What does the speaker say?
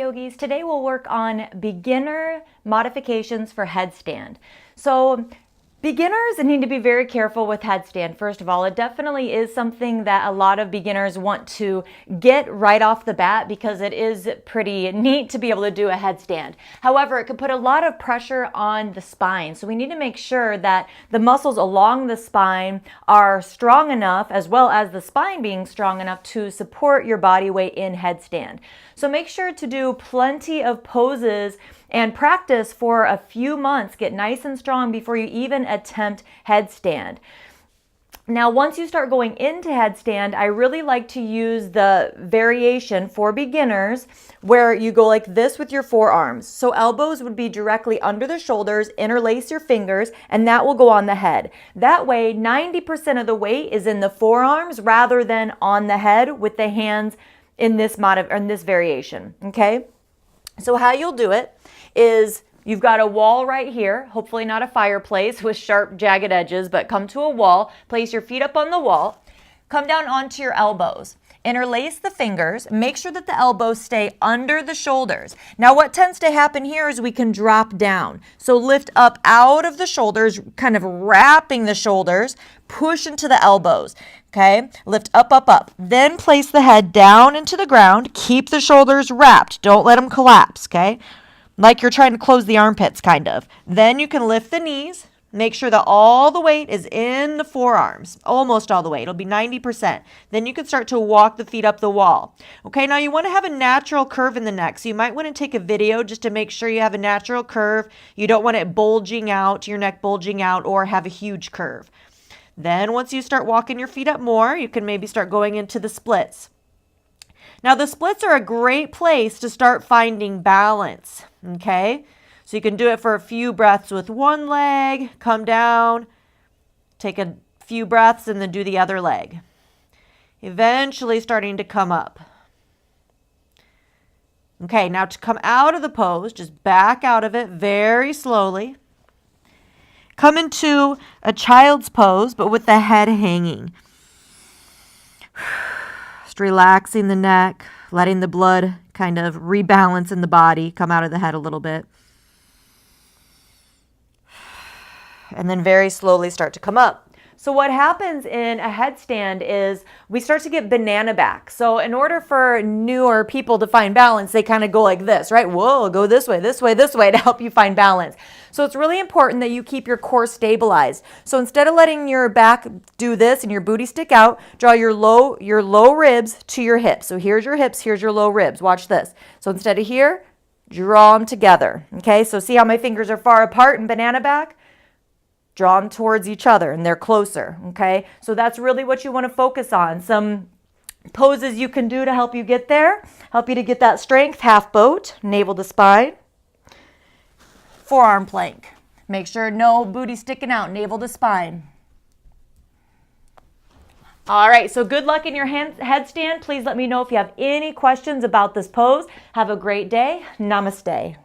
yogis. Today we'll work on beginner modifications for headstand. So beginners need to be very careful with headstand. First of all, it definitely is something that a lot of beginners want to get right off the bat because it is pretty neat to be able to do a headstand. However, it could put a lot of pressure on the spine. So we need to make sure that the muscles along the spine are strong enough, as well as the spine being strong enough to support your body weight in headstand. So make sure to do plenty of poses and practice for a few months. Get nice and strong before you even attempt headstand. Now, once you start going into headstand, I really like to use the variation for beginners where you go like this with your forearms. So elbows would be directly under the shoulders, interlace your fingers, and that will go on the head. That way, 90% of the weight is in the forearms rather than on the head with the hands in this variation, okay? So how you'll do it is you've got a wall right here, hopefully not a fireplace with sharp, jagged edges, but come to a wall, place your feet up on the wall, come down onto your elbows, interlace the fingers, make sure that the elbows stay under the shoulders. Now what tends to happen here is we can drop down. So lift up out of the shoulders, kind of wrapping the shoulders, push into the elbows. Okay, lift up, up, up. Then place the head down into the ground. Keep the shoulders wrapped. Don't let them collapse, okay? Like you're trying to close the armpits, kind of. Then you can lift the knees. Make sure that all the weight is in the forearms. Almost all the weight. It'll be 90%. Then you can start to walk the feet up the wall. Okay, now you want to have a natural curve in the neck. So you might want to take a video just to make sure you have a natural curve. You don't want it bulging out, your neck bulging out, or have a huge curve. Then once you start walking your feet up more, you can maybe start going into the splits. Now the splits are a great place to start finding balance, okay? So you can do it for a few breaths with one leg, come down, take a few breaths, and then do the other leg. Eventually starting to come up. Okay, now to come out of the pose, just back out of it very slowly. Come into a child's pose, but with the head hanging. Just relaxing the neck, letting the blood kind of rebalance in the body, come out of the head a little bit. And then very slowly start to come up. So what happens in a headstand is we start to get banana back. So in order for newer people to find balance, they kind of go like this, right? Whoa, go this way, this way, this way to help you find balance. So it's really important that you keep your core stabilized. So instead of letting your back do this and your booty stick out, draw your low ribs to your hips. So here's your hips, here's your low ribs. Watch this. So instead of here, draw them together. Okay, so see how my fingers are far apart in banana back? Draw them towards each other and they're closer, okay? So that's really what you want to focus on. Some poses you can do to help you get there, help you to get that strength. Half boat, navel to spine. Forearm plank. Make sure no booty sticking out, navel to spine. All right, so good luck in your headstand. Please let me know if you have any questions about this pose. Have a great day. Namaste.